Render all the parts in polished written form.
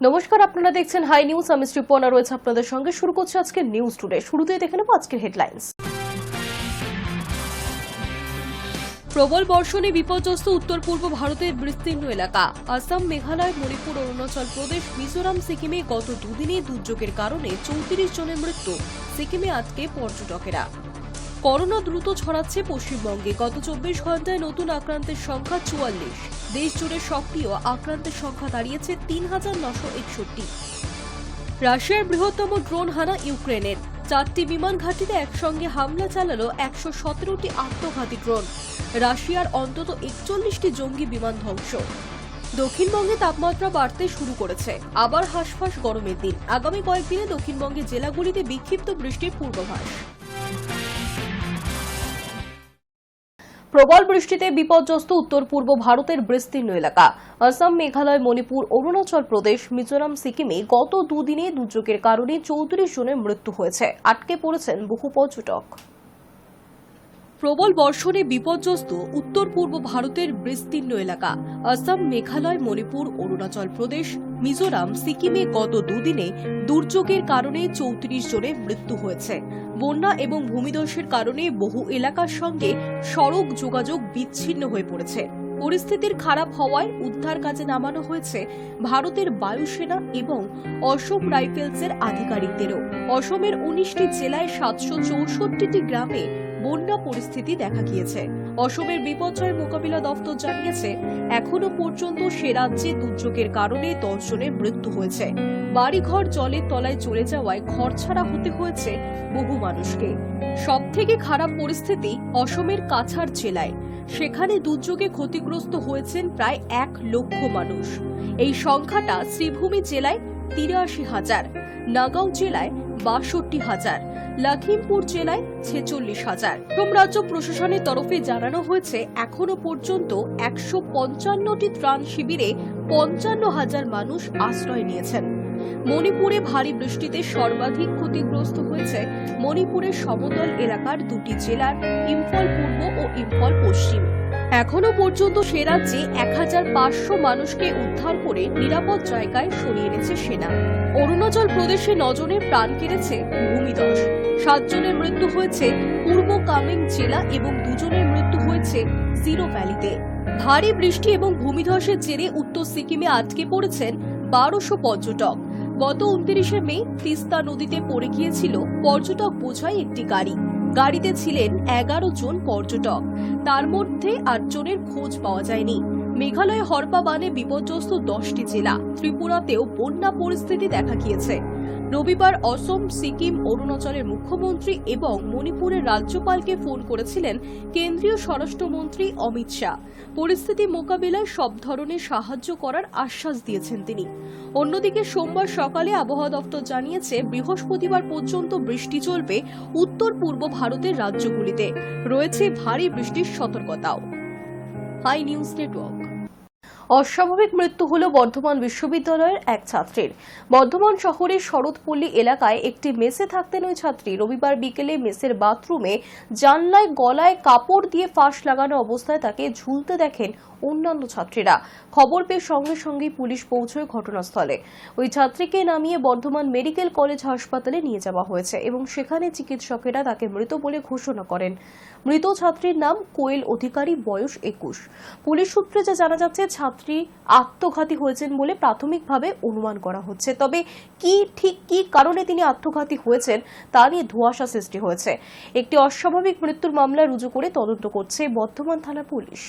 নমস্কার, আপনারা দেখছেন হাই নিউজ। আমি শ্রীপর্ণা রয়েছে আপনাদের সঙ্গে। শুরু করছে আজকে নিউজ টুডে। শুরুতেই দেখে নেব আজকের হেডলাইন্স। প্রবল বর্ষণে বিপর্যস্ত উত্তর পূর্ব ভারতের বিস্তীর্ণ এলাকা। আসাম, মেঘালয়, মণিপুর, অরুণাচল প্রদেশ, মিজোরাম, সিকিমে গত দুদিনে দুর্যোগের কারণে 34 জনের মৃত্যু। সিকিমে আটকে পর্যটকেরা। করোনা দ্রুত ছড়াচ্ছে পশ্চিমবঙ্গে। গত 24 ঘন্টায় নতুন আক্রান্তের সংখ্যা 44। দেশ জুড়ে সক্রিয় আক্রান্তের সংখ্যা দাঁড়িয়েছে ৩,৯৬১। রাশিয়ার বৃহত্তম ড্রোন হানা ইউক্রেনের। 4টি বিমান ঘাঁটিতে একসঙ্গে হামলা চালালো 117টি আত্মঘাতী ড্রোন। রাশিয়ার অন্তত 41টি জঙ্গি বিমান ধ্বংস। দক্ষিণবঙ্গে তাপমাত্রা বাড়তে শুরু করেছে। আবার হাঁসফাঁস গরমের দিন। আগামী কয়েকদিনে দক্ষিণবঙ্গের জেলাগুলিতে বিক্ষিপ্ত বৃষ্টির পূর্বাভাস। প্রবল বৃষ্টিতে বিপর্যস্ত উত্তর পূর্ব ভারতের বিস্তীর্ণ এলাকা। আসাম, মেঘালয়, মণিপুর, অরুণাচল প্রদেশ, মিজোরাম, সিকিমে গত দুদিনে দুর্যোগের কারণে 34 জনের মৃত্যু হয়েছে। আটকে পড়েছেন বহু পর্যটক। প্রবল বর্ষণে বিপর্যস্ত উত্তর পূর্ব ভারতের বিস্তীর্ণ এলাকা। আসাম, মেঘালয়, মণিপুর, অরুণাচল প্রদেশ, মিজোরাম, সিকিমে গত দুদিনে দুর্যোগের কারণে 34 জনের মৃত্যু হয়েছে। বন্যা এবং ভূমিধসের কারণে বহু এলাকার সঙ্গে সড়ক যোগাযোগ বিচ্ছিন্ন হয়ে পড়েছে। পরিস্থিতির খারাপ হওয়ায় উদ্ধার কাজে নামানো হয়েছে ভারতের বায়ুসেনা এবং অসম রাইফেলসের আধিকারিকদেরও। অসমের 19টি জেলায় 764টি গ্রামে বন্যা পরিস্থিতি দেখা গিয়েছে। অসমের বিপর্যয় মোকাবিলা দপ্তর জানিয়েছে, এখনো পর্যন্ত সে রাজ্যে দুর্যোগের কারণে 10 জনের মৃত্যু হয়েছে। বাড়িঘর জলের তলায় চলে যাওয়ায় ঘরছাড়া হতে হয়েছে বহু মানুষকে। সবথেকে খারাপ পরিস্থিতি অসমের কাছাড় জেলায়। সেখানে দুর্যোগে ক্ষতিগ্রস্ত হয়েছেন প্রায় 1 লক্ষ মানুষ। এই সংখ্যাটা শ্রীভূমি জেলায় 83,000, নাগাঁও জেলায় 62,000, লখিমপুর জেলায় 46,000। রাজ্য প্রশাসনের তরফে জানানো হয়েছে, এখনো পর্যন্ত 155টি ত্রাণ শিবিরে 55,000 মানুষ আশ্রয় নিয়েছেন। মণিপুরে ভারী বৃষ্টিতে সর্বাধিক ক্ষতিগ্রস্ত হয়েছে মণিপুরের সমতল এলাকার 2টি জেলার ইম্ফল পূর্ব ও ইম্ফল পশ্চিম। এখনো পর্যন্ত সে রাজ্যে 1,500 মানুষকে উদ্ধার করে নিরাপদ জায়গায় সরিয়ে এনেছে সেনা। অরুণাচল প্রদেশে 9 জনের প্রাণ কেড়েছে ভূমিধস। 7 জনের মৃত্যু হয়েছে পূর্ব কামেং জেলা এবং 2 জনের মৃত্যু হয়েছে জিরো ভ্যালিতে। ভারী বৃষ্টি এবং ভূমিধসের জেরে উত্তর সিকিমে আটকে পড়েছেন 1200 পর্যটক। গত 29শে মে তিস্তা নদীতে পড়ে গিয়েছিল পর্যটক বোঝাই একটি গাড়ি। গাড়িতে ছিলেন 11 জন পর্যটক। তার মধ্যে 8 জনের খোঁজ পাওয়া যায়নি। মেঘালয়ে হরপা বানে বিপর্যস্ত 10টি জেলা। ত্রিপুরাতেও বন্যা পরিস্থিতি দেখা গিয়েছে। রবিবার অসম, সিকিম, অরুণাচলের মুখ্যমন্ত্রী এবং মণিপুরের রাজ্যপালকে ফোন করেছিলেন কেন্দ্রীয় স্বরাষ্ট্রমন্ত্রী অমিত শাহ। পরিস্থিতি মোকাবিলায় সব ধরনের সাহায্য করার আশ্বাস দিয়েছেন তিনি। অন্যদিকে সোমবার সকালে আবহাওয়া দপ্তর জানিয়েছে, বৃহস্পতিবার পর্যন্ত বৃষ্টি চলবে উত্তর পূর্ব ভারতের রাজ্যগুলিতে। রয়েছে ভারী বৃষ্টির সতর্কতাও। High news network. অস্বাভাবিক মৃত্যু হল বর্ধমান বিশ্ববিদ্যালয়ের এক ছাত্রীর। বর্ধমান শহরের শরৎপল্লী এলাকায় একটি মেসে থাকতেন ওই ছাত্রী। রবিবার বিকেলে মেসের বাথরুমে জানলায় গলায় কাপড় দিয়ে ফাঁস লাগানো অবস্থায় তাকে ঝুলতে দেখেন অন্যান্য ছাত্রীরা। খবর পেয়ে সঙ্গে সঙ্গেই পুলিশ পৌঁছয় ঘটনাস্থলে। ওই ছাত্রীকে নামিয়ে বর্ধমান মেডিকেল কলেজ হাসপাতালে নিয়ে যাওয়া হয়েছে এবং সেখানে চিকিৎসকেরা তাকে মৃত বলে ঘোষণা করেন। মৃত ছাত্রীর নাম কোয়েল অধিকারী, বয়স 21। পুলিশ সূত্রে যা জানা যাচ্ছে, ছাত্রী আত্মঘাতী হয়েছেন বলে প্রাথমিকভাবে অনুমান করা হচ্ছে। তবে কি কারণে তিনি আত্মঘাতী হয়েছেন তা নিয়ে ধোঁয়াশা সৃষ্টি হয়েছে। একটি অস্বাভাবিক মৃত্যুর মামলা রুজু করে তদন্ত করছে বর্ধমান থানা পুলিশ।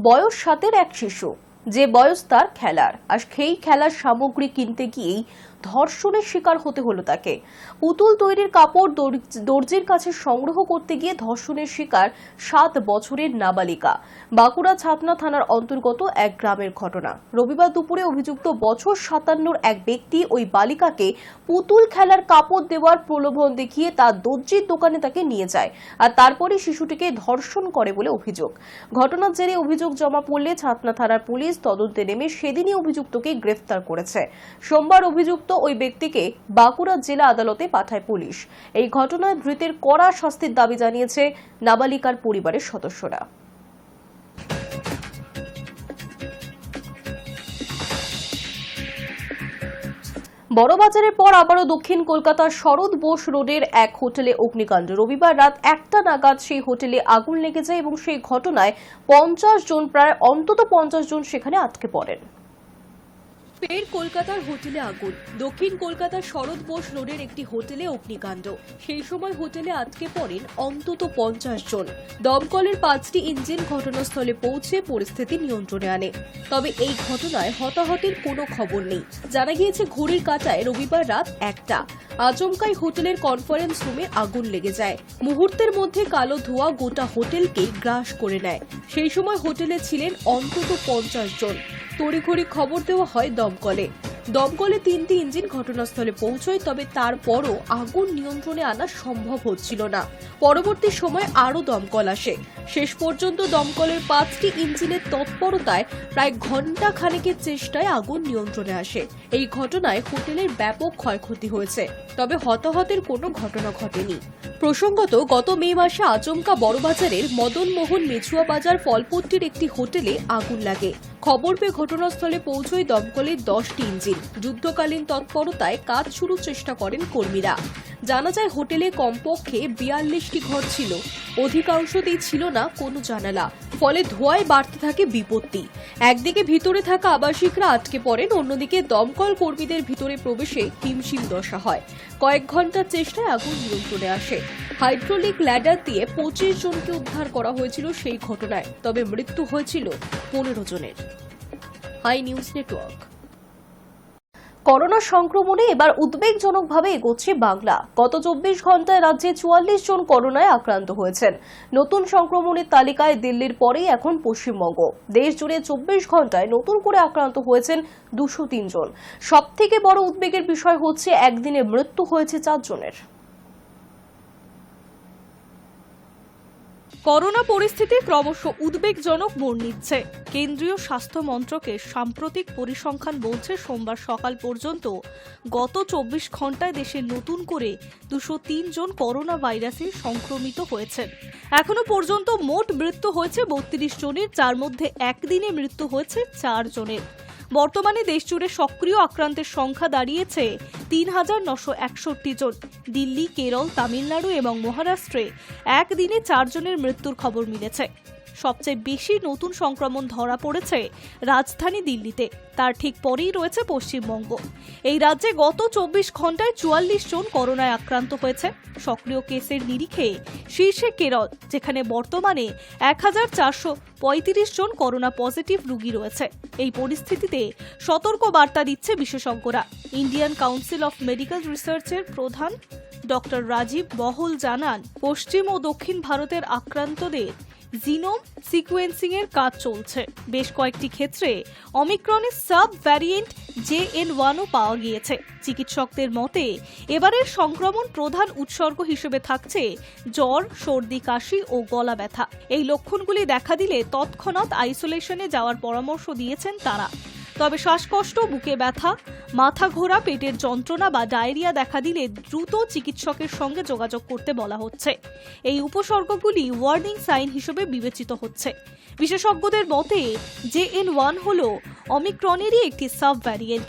বয়স 7-এর এক শিশু, যে বয়স তার খেলার, আর সেই খেলার সামগ্রী কিনতে গিয়েই ধর্ষণের শিকার হতে হলো তাকে। পুতুল তৈরির কাপড় দর্জির কাছে সংগ্রহ করতে গিয়ে ধর্ষণের শিকার 7 বছরের নাবালিকা। বাঁকুড়া ছাতনা থানার অন্তর্গত এক গ্রামের ঘটনা। রবিবার দুপুরে অভিযুক্ত বছর 57-র এক ব্যক্তি ওই বালিকাকে পুতুল খেলার কাপড় দেওয়ার প্রলোভন দেখিয়ে তার দর্জির দোকানে তাকে নিয়ে যায়, আর তারপরে শিশুটিকে ধর্ষণ করে বলে অভিযোগ। ঘটনার জেরে অভিযোগ জমা পড়লে ছাতনা থানার পুলিশ তদন্তে নেমে সেদিনই অভিযুক্তকে গ্রেফতার করেছে। সোমবার অভিযুক্ত ওই ব্যক্তিকে বাঁকুড়া জেলা আদালতে পাঠায় পুলিশ। এই ঘটনায় ধৃতের কড়া শাস্তির দাবি জানিয়েছে নাবালিকার পরিবারের সদস্যরা। বড়বাজারের পর আবারও দক্ষিণ কলকাতার শরৎ বোস রোডের এক হোটেলে অগ্নিকাণ্ড। রবিবার রাত 1টা নাগাদ সেই হোটেলে আগুন লেগে যায় এবং সেই ঘটনায় 50 জন, প্রায় অন্তত 50 জন সেখানে আটকে পড়েন। ফের কলকাতার হোটেলে আগুন। দক্ষিণ কলকাতার শরৎ বোস রোডের একটি হোটেলে অগ্নিকাণ্ড। সেই সময় হোটেলে আটকে পড়েন অন্তত 50 জন। দমকলের 5টি ইঞ্জিন ঘটনাস্থলে পৌঁছে পরিস্থিতি নিয়ন্ত্রণে আনে। তবে এই ঘটনায় হতাহতের কোনো খবর নেই। জানা গিয়েছে ঘড়ির কাঁটায় রবিবার রাত 1টা আচমকাই হোটেলের কনফারেন্স রুমে আগুন লেগে যায়। মুহূর্তের মধ্যে কালো ধোঁয়া গোটা হোটেলকে গ্রাস করে নেয়। সেই সময় হোটেলে ছিলেন অন্তত 50 জন। তড়িঘড়ি খবর দেওয়া হয় দমকলে। 3টি ইঞ্জিন ঘটনাস্থলে পৌঁছয়, তবে তারপরও আগুন নিয়ন্ত্রণে আনা সম্ভব হচ্ছিল না। পরবর্তী সময় আরও দমকল আসে। শেষ পর্যন্ত দমকলের 5টি ইঞ্জিনের তৎপরতায় প্রায় ঘণ্টা খানেকের চেষ্টায় আগুন নিয়ন্ত্রণে আসে। এই ঘটনায় হোটেলের ব্যাপক ক্ষয়ক্ষতি হয়েছে, তবে হতাহতের কোনো ঘটনা ঘটেনি। প্রসঙ্গত, গত মে মাসে আচমকা বড়বাজারের মদনমোহন মেছুয়া বাজার ফলপট্টির একটি হোটেলে আগুন লাগে। খবর পেয়ে ঘটনাস্থলে পৌঁছয় দমকলের 10টি ইঞ্জিন। যুদ্ধকালীন তৎপরতায় কাজ শুরুর চেষ্টা করেন কর্মীরা। জানা যায় হোটেলে কমপক্ষে 42টি ঘর ছিল। অধিকাংশতেই ছিল না কোনো জানালা, ফলে ধোঁয়ায় বাড়তে থাকে বিপত্তি। একদিকে ভিতরে থাকা আবাসিকরা আটকে পড়েন, অন্যদিকে দমকল কর্মীদের ভিতরে প্রবেশে হিমশিম দশা হয়। কয়েক ঘন্টার চেষ্টায় আগুন নিয়ন্ত্রণে আসে। হাইড্রোলিক ল্যাডার দিয়ে 25 জনকে উদ্ধার করা হয়েছিল সেই ঘটনায়, তবে মৃত্যু হয়েছিল 15 জনের। High news network. করোনা সংক্রমণে এবার উদ্বেগজনকভাবে এগোচ্ছে বাংলা। গত 24 ঘন্টায় রাজ্যে 44 জন করোনায় আক্রান্ত হয়েছেন। নতুন সংক্রমণের তালিকায় দিল্লির পরেই এখন পশ্চিমবঙ্গ। দেশ জুড়ে 24 ঘন্টায় নতুন করে আক্রান্ত হয়েছেন 203 জন। সবথেকে বড় উদ্বেগের বিষয় হচ্ছে একদিনে মৃত্যু হয়েছে 4 জনের। করোনা পরিস্থিতি ক্রমশ উদ্বেগজনক মোড় নিচ্ছে। কেন্দ্রীয় স্বাস্থ্য মন্ত্রকের সাম্প্রতিক পরিসংখ্যান বলছে, সোমবার সকাল পর্যন্ত গত 24 ঘন্টায় দেশে নতুন করে 203 জন করোনা ভাইরাসে সংক্রমিত হয়েছেন। এখনো পর্যন্ত মোট মৃত্যু হয়েছে 32 জনের, যার মধ্যে একদিনে মৃত্যু হয়েছে 4 জনের। বর্তমানে দেশজুড়ে সক্রিয় আক্রান্তের সংখ্যা দাঁড়িয়েছে 3,961 জন। দিল্লি, কেরল, তামিলনাড়ু এবং মহারাষ্ট্রে একদিনে 4 জনের মৃত্যুর খবর মিলেছে। সবচেয়ে বেশি নতুন সংক্রমণ ধরা পড়েছে রাজধানী দিল্লিতে, তার ঠিক পরেই রয়েছে পশ্চিমবঙ্গ। এই রাজ্যে গত 24 ঘন্টায় 44 জন করোনায় আক্রান্ত হয়েছে। সক্রিয় কেসের নিরিখে শীর্ষে কেরল, যেখানে বর্তমানে 1435 জন করোনা পজিটিভ রোগী রয়েছে। এই পরিস্থিতিতে সতর্ক বার্তা দিচ্ছে বিশেষজ্ঞরা। ইন্ডিয়ান কাউন্সিল অফ মেডিকেল রিসার্চের প্রধান ডক্টর রাজীব বহল জানান, পশ্চিম ও দক্ষিণ ভারতের আক্রান্তদের জিনোম সিকোয়েন্সিং এর কাজ চলছে। বেশ কয়েকটি ক্ষেত্রে অমিক্রনের সাব ভ্যারিয়েন্ট JN1ও পাওয়া গিয়েছে। চিকিৎসকদের মতে এবারের সংক্রমণ প্রধান উৎসর্গ হিসেবে থাকছে জ্বর, সর্দি, কাশি ও গলা ব্যথা। এই লক্ষণগুলি দেখা দিলে তৎক্ষণাৎ আইসোলেশনে যাওয়ার পরামর্শ দিয়েছেন তারা। তবে শ্বাসকষ্ট, বুকে ব্যথা, মাথা ঘোরা, পেটের যন্ত্রণা বা ডায়রিয়া দেখা দিলে দ্রুত চিকিৎসকের সঙ্গে যোগাযোগ করতে বলা হচ্ছে। এই উপসর্গগুলি ওয়ার্নিং সাইন হিসেবে বিবেচিত হচ্ছে। বিশেষজ্ঞদের মতে JN1 হল অমিক্রনেরই একটি সাব ভ্যারিয়েন্ট।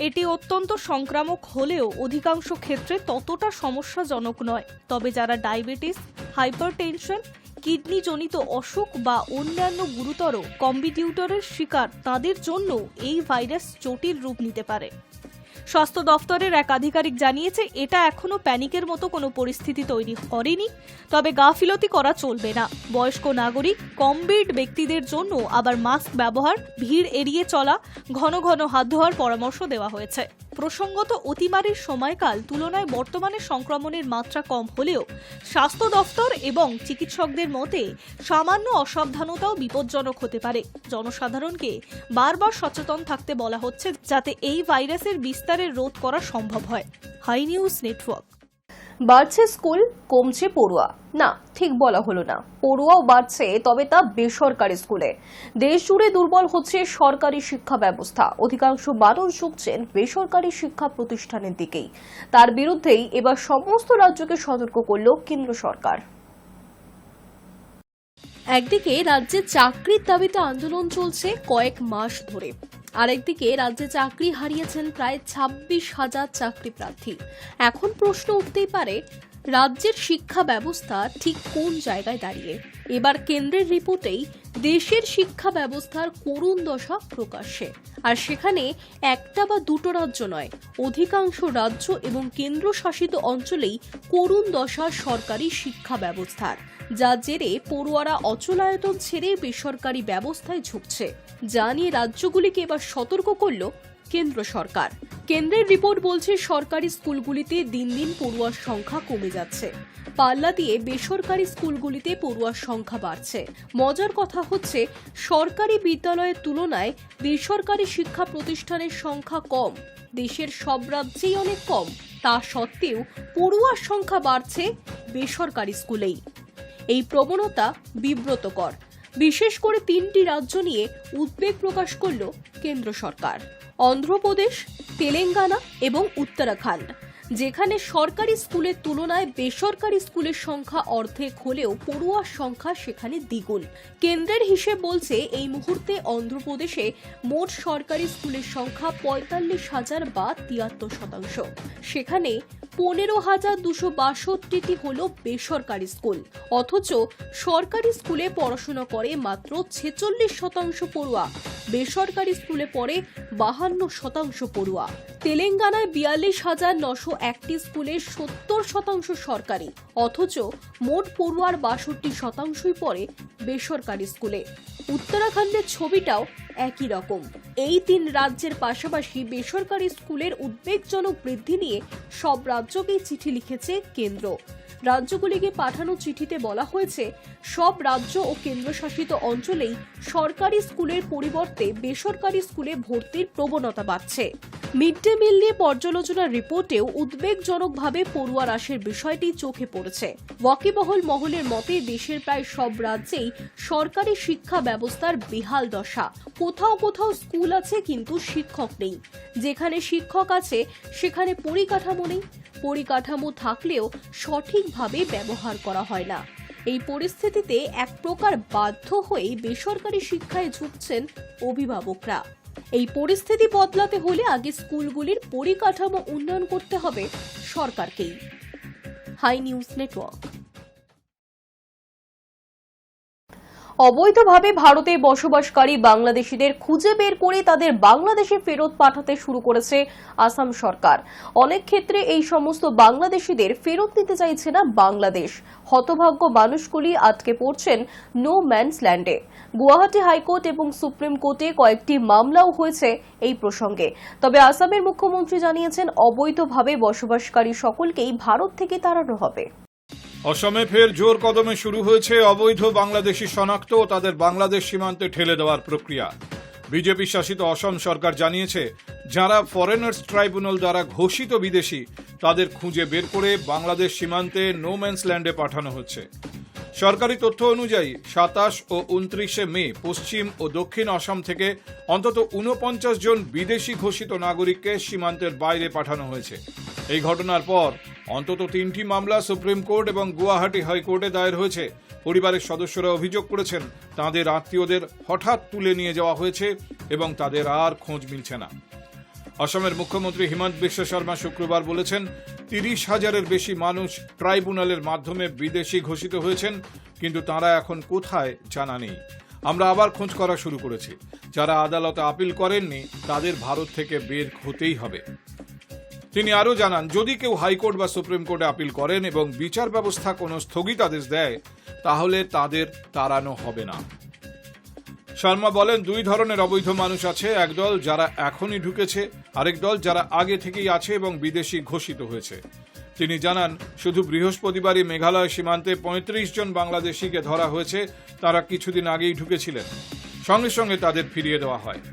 এটি অত্যন্ত সংক্রামক হলেও অধিকাংশ ক্ষেত্রে ততটা সমস্যাজনক নয়। তবে যারা ডায়াবেটিস, হাইপারটেনশন, কিডনিজনিত অসুখ বা অন্যান্য গুরুতর কম্বিটিউটরের শিকার, তাদের জন্য এই ভাইরাস জটিল রূপ নিতে পারে। স্বাস্থ্য দফতরের এক আধিকারিক জানিয়েছে, এটা এখনো প্যানিকের মতো কোনো পরিস্থিতি তৈরি করেনি, তবে গাফিলতি করা চলবে না। বয়স্ক নাগরিক, কমবিট ব্যক্তিদের জন্য আবার মাস্ক ব্যবহার, ভিড় এড়িয়ে চলা, ঘন ঘন হাত ধোয়ার পরামর্শ দেওয়া হয়েছে। প্রসঙ্গত, অতিমারির সময়কাল তুলনায় বর্তমানে সংক্রমণের মাত্রা কম হলেও স্বাস্থ্য দফতর এবং চিকিৎসকদের মতে সামান্য অসাবধানতাও বিপজ্জনক হতে পারে। জনসাধারণকে বারবার সচেতন থাকতে বলা হচ্ছে, যাতে এই ভাইরাসের বিস্তারের রোধ করা সম্ভব হয়। Hi news network. বাড়ছে স্কুল, কমছে পড়ুয়া। না, ঠিক বলা হলো না। পড়ুয়াও বাড়ছে, তবে তা বেসরকারি স্কুলে। দেশ জুড়ে দুর্বল হচ্ছে সরকারি শিক্ষা ব্যবস্থা। অধিকাংশ মানুষ ঝুঁকছেন বেসরকারি শিক্ষা প্রতিষ্ঠানের দিকেই। তার বিরুদ্ধেই এবার সমস্ত রাজ্যকে সতর্ক করল কেন্দ্র সরকার। একদিকে রাজ্যে চাকরির দাবিতে আন্দোলন চলছে কয়েক মাস ধরে, আরেকদিকে রাজ্যে চাকরি হারিয়েছেন প্রায় 26,000 চাকরি প্রার্থী। এখন প্রশ্ন উঠতেই পারে, রাজ্যের শিক্ষা ব্যবস্থা ঠিক কোন জায়গায় দাঁড়িয়ে? এবার কেন্দ্রের রিপোর্টেই দেশের শিক্ষা ব্যবস্থার করুণ দশা প্রকাশ্যে। আর সেখানে একটা বা দুটো রাজ্য নয়, অধিকাংশ রাজ্য এবং কেন্দ্রশাসিত অঞ্চলেই করুণ দশা সরকারি শিক্ষা ব্যবস্থার, যা জেরে পড়ুয়ারা অচলায়তন ছেড়ে বেসরকারি ব্যবস্থায় ঝুঁকছে। যা নিয়ে রাজ্যগুলিকে এবার সতর্ক করল কেন্দ্র সরকার। কেন্দ্রের রিপোর্ট বলছে সরকারি স্কুলগুলিতে দিন দিন পড়ুয়ার সংখ্যা কমে যাচ্ছে, পাল্লা দিয়ে বেসরকারি স্কুলগুলিতে পড়ুয়ার সংখ্যা বাড়ছে। মজার কথা হচ্ছে, সরকারি বিদ্যালয়ের তুলনায় বেসরকারি শিক্ষা প্রতিষ্ঠানের সংখ্যা কম, দেশের সব রাজ্যেই অনেক কম। তা সত্ত্বেও পড়ুয়ার সংখ্যা বাড়ছে বেসরকারি স্কুলেই। এই প্রবণতা বিব্রতকর। বিশেষ করে 3টি রাজ্য নিয়ে উদ্বেগ প্রকাশ করল কেন্দ্র সরকার: অন্ধ্রপ্রদেশ, তেলেঙ্গানা এবং উত্তরাখণ্ড, যেখানে সরকারি স্কুলের তুলনায় বেসরকারি স্কুলের সংখ্যা অর্ধেক হলেও পড়ুয়ার সংখ্যা সেখানে দ্বিগুণ। কেন্দ্রের হিসেব বলছে এই মুহূর্তে অন্ধ্রপ্রদেশে মোট সরকারি স্কুলের সংখ্যা 45,000 বা 73%। সেখানে 15,262টি হলো বেসরকারি স্কুল, অথচ সরকারি স্কুলে পড়াশোনা করে মাত্র 46% পড়ুয়া, বেসরকারি স্কুলে পড়ে 52% পড়ুয়া। তেলেঙ্গানায় 42,901টি স্কুলে 70% সরকারি, অথচ মোট পড়ুয়ার 62%ই পড়ে বেসরকারি স্কুলে। উত্তরাখণ্ডের ছবিটাও একই রকম। এই 3 রাজ্যের পাশাপাশি বেসরকারি স্কুলের উদ্বেগজনক বৃদ্ধি নিয়ে সব রাজ্যকেই চিঠি লিখেছে কেন্দ্র। রাজ্যগুলিকে পাঠানো চিঠিতে বলা হয়েছে, সব রাজ্য ও কেন্দ্রশাসিত অঞ্চলেই সরকারি স্কুলের পরিবর্তে বেসরকারি স্কুলে ভর্তির প্রবণতা বাড়ছে। মিড ডে মিল নিয়ে পর্যালোচনার রিপোর্টেও উদ্বেগজনকভাবে পড়ুয়া হ্রাসের বিষয়টি চোখে পড়েছে। ওয়াকিবহল মহলের মতে দেশের প্রায় সব রাজ্যেই সরকারি শিক্ষা ব্যবস্থার বেহাল দশা। কোথাও কোথাও স্কুল আছে কিন্তু শিক্ষক নেই, যেখানে শিক্ষক আছে সেখানে পরিকাঠামো নেই, পরিকাঠামো থাকলেও সঠিকভাবে ব্যবহার করা হয় না। এই পরিস্থিতিতে এক প্রকার বাধ্য হয়েই বেসরকারি শিক্ষায় ঝুঁকছেন অভিভাবকরা। এই পরিস্থিতি বদলাতে হলে আগে স্কুলগুলির পরিকাঠামো উন্নয়ন করতে হবে সরকারকেই। Hi news network. অবৈধভাবে ভারতে বসবাসকারী বাংলাদেশিদের খুঁজে বের করে তাদের বাংলাদেশে ফেরত পাঠাতে শুরু করেছে আসাম সরকার। অনেক ক্ষেত্রে এই সমস্ত বাংলাদেশিদের ফেরত নিতে চাইছে না বাংলাদেশ। হতভাগ্য মানুষগুলি আটকে পড়ছেন নো ম্যানস ল্যান্ডে। গুয়াহাটি হাইকোর্ট এবং সুপ্রিম কোর্টে কয়েকটি মামলাও হয়েছে এই প্রসঙ্গে। তবে আসামের মুখ্যমন্ত্রী জানিয়েছেন, অবৈধভাবে বসবাসকারী সকলকেই ভারত থেকে তাড়ানো হবে। অসমে ফের জোর কদমে শুরু হয়েছে অবৈধ বাংলাদেশি শনাক্ত ও তাদের বাংলাদেশ সীমান্তে ঠেলে দেওয়ার প্রক্রিয়া। বিজেপি শাসিত অসম সরকার জানিয়েছে, যারা ফরেনার্স ট্রাইব্যুনাল দ্বারা ঘোষিত বিদেশি তাদের খুঁজে বের করে বাংলাদেশ সীমান্তে নো ম্যানস ল্যান্ডে পাঠানো হচ্ছে। সরকারি তথ্য অনুযায়ী 27 ও 29 মে পশ্চিম ও দক্ষিণ অসম থেকে অন্তত 49 জন বিদেশি ঘোষিত নাগরিককে সীমান্তের বাইরে পাঠানো হয়েছে। এই ঘটনার পর অন্তত 3টি মামলা সুপ্রিম কোর্ট এবং গুয়াহাটি হাইকোর্টে দায়ের হয়েছে। পরিবারের সদস্যরা অভিযোগ করেছেন, তাদের আত্মীয়দের হঠাৎ তুলে নিয়ে যাওয়া হয়েছে এবং তাদের আর খোঁজ মিলছে না। অসমের মুখ্যমন্ত্রী হিমন্ত বিশ্ব শর্মা শুক্রবার বলেছেন, 30,000-এর বেশি মানুষ ট্রাইব্যুনালের মাধ্যমে বিদেশি ঘোষিত হয়েছেন, কিন্তু তারা এখন কোথায় জানা নেই। আমরা আবার খোঁজ করা শুরু করেছি। যারা আদালতে আপিল করেননি তাদের ভারত থেকে বের হতেই হবে। তিনি আরও জানান, যদি কেউ হাইকোর্ট বা সুপ্রিম কোর্টে আপিল করেন এবং বিচার ব্যবস্থা কোনো স্থগিতাদেশ দেয়, তাহলে তাদের তাড়ানো হবে না। শর্মা বলেন, 2 ধরনের অবৈধ মানুষ আছে, একদল যারা এখনই ঢুকেছে, আরেক দল যারা আগে থেকেই আছে এবং বিদেশি ঘোষিত হয়েছে। তিনি জানান, শুধু বৃহস্পতিবারই মেঘালয় সীমান্তে 35 জন বাংলাদেশিকে ধরা হয়েছে। তারা কিছুদিন আগেই ঢুকেছিলেন, সঙ্গে সঙ্গে তাদের ফিরিয়ে দেওয়া হয়।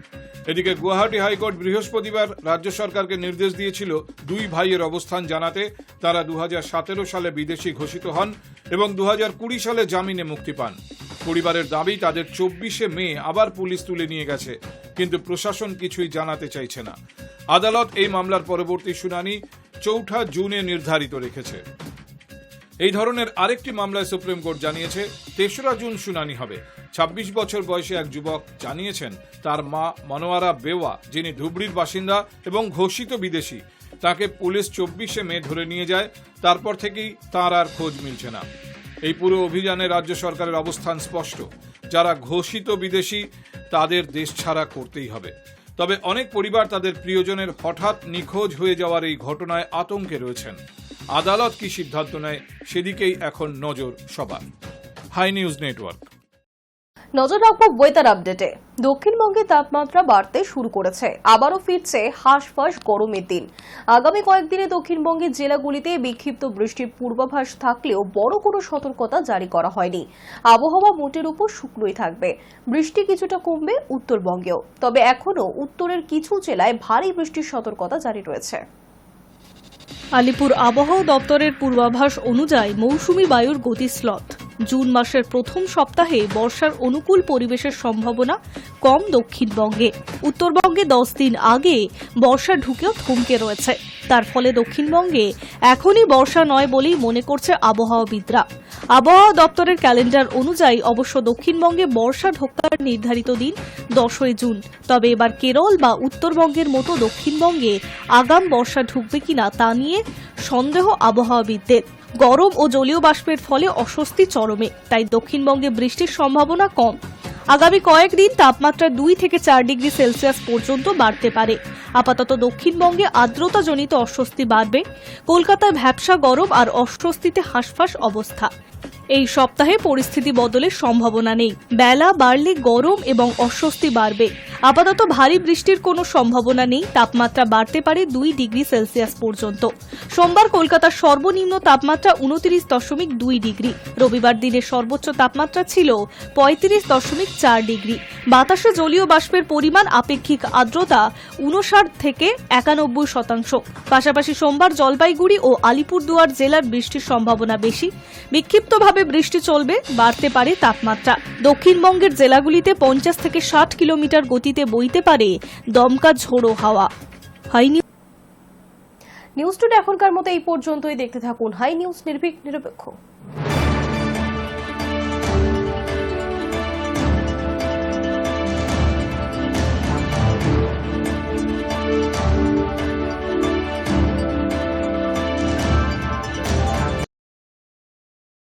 এদিকে গুয়াহাটি হাইকোর্ট বৃহস্পতিবার রাজ্য সরকারকে নির্দেশ দিয়েছিল 2 ভাইয়ের অবস্থান জানাতে। তারা 2017 সালে বিদেশি ঘোষিত হন এবং 2020 সালে জামিনে মুক্তি পান। পরিবারের দাবি, তাদের 24 মে আবার পুলিশ তুলে নিয়ে গেছে, কিন্তু প্রশাসন কিছুই জানাতে চাইছে না। আদালত এই মামলার পরবর্তী শুনানি 4 জুনে নির্ধারিত রেখেছে। এই ধরনের আরেকটি মামলায় সুপ্রিম কোর্ট জানিয়েছে 3রা জুন শুনানি হবে। 26 বছর বয়সী এক যুবক জানিয়েছেন তার মা মনোয়ারা বেওয়া, যিনি ধুবড়ির বাসিন্দা এবং ঘোষিত বিদেশি, তাকে পুলিশ 24শে মে ধরে নিয়ে যায়। তারপর থেকেই তার আর খোঁজ মিলছে না। এই পুরো অভিযানে রাজ্য সরকারের অবস্থান স্পষ্ট, যারা ঘোষিত বিদেশি তাদের দেশ ছাড়া করতেই হবে। তবে অনেক পরিবার তাদের প্রিয়জনের হঠাৎ নিখোঁজ হয়ে যাওয়ার এই ঘটনায় আতঙ্কে রয়েছেন। আদালত কি সিদ্ধান্ত নেয় সেদিকেই এখন নজর সবার। Hi news network. নজর রাখবো ওয়েদার আপডেটে। দক্ষিণবঙ্গে তাপমাত্রা বাড়তে শুরু করেছে, আবারও ফিরছে হাঁসফাঁস গরমের দিন। আগামী কয়েকদিনে দক্ষিণবঙ্গের জেলাগুলিতে বিক্ষিপ্ত বৃষ্টির পূর্বাভাস থাকলেও বড় কোনো সতর্কতা জারি করা হয়নি। আবহাওয়া মোটের উপর শুকনোই থাকবে। বৃষ্টি কিছুটা কমবে উত্তরবঙ্গেও, তবে এখনও উত্তরের কিছু জেলায় ভারী বৃষ্টির সতর্কতা জারি রয়েছে। আলিপুর আবহাওয়া দপ্তরের পূর্বাভাস অনুযায়ী মৌসুমী বায়ুর গতিস্লথ। জুন মাসের প্রথম সপ্তাহে বর্ষার অনুকূল পরিবেশের সম্ভাবনা কম দক্ষিণবঙ্গে। উত্তরবঙ্গে 10 দিন আগে বর্ষা ঢুকেও থমকে রয়েছে। তার ফলে দক্ষিণবঙ্গে এখনই বর্ষা নয় বলেই মনে করছে আবহাওয়াবিদরা। আবহাওয়া দপ্তরের ক্যালেন্ডার অনুযায়ী অবশ্য দক্ষিণবঙ্গে বর্ষা ঢোকার নির্ধারিত দিন 10ই জুন। তবে এবার কেরল বা উত্তরবঙ্গের মতো দক্ষিণবঙ্গে আগাম বর্ষা ঢুকবে কিনা তা নিয়ে সন্দেহ আবহাওয়াবিদদের। গরম ও জলীয় বাষ্পের ফলে অস্বস্তি চরমে, তাই দক্ষিণবঙ্গে বৃষ্টির সম্ভাবনা কম। আগামী কয়েকদিন তাপমাত্রা 2 থেকে 4 ডিগ্রি সেলসিয়াস পর্যন্ত বাড়তে পারে। আপাতত দক্ষিণবঙ্গে আর্দ্রতাজনিত অস্বস্তি বাড়বে। কলকাতায় ভ্যাপসা গরম আর অস্বস্তিতে হাঁসফাঁস অবস্থা। এই সপ্তাহে পরিস্থিতি বদলের সম্ভাবনা নেই। বেলা বাড়লে গরম এবং অস্বস্তি বাড়বে। আপাতত ভারী বৃষ্টির কোনো সম্ভাবনা নেই। তাপমাত্রা বাড়তে পারে 2 ডিগ্রি সেলসিয়াস পর্যন্ত। সোমবার কলকাতার সর্বনিম্ন তাপমাত্রা 29.2 ডিগ্রি। রবিবার দিনের সর্বোচ্চ তাপমাত্রা ছিল 35.4 ডিগ্রি। বাতাসে জলীয় বাষ্পের পরিমাণ আপেক্ষিক আর্দ্রতা 59 থেকে 91%। পাশাপাশি সোমবার জলপাইগুড়ি ও আলিপুরদুয়ার জেলার বৃষ্টির সম্ভাবনা বেশি। বিক্ষিপ্তভাবে বৃষ্টি চলবে, বাড়তে পারে তাপমাত্রা। দক্ষিণবঙ্গের জেলাগুলিতে 50 থেকে 60 কিলোমিটার গতিতে বইতে পারে দমকা ঝোড়ো হাওয়া। নিউজ টুডে এখনকার মতো এই পর্যন্তই। দেখতে থাকুন হাই নিউজ, নির্ভীক নিরপেক্ষ।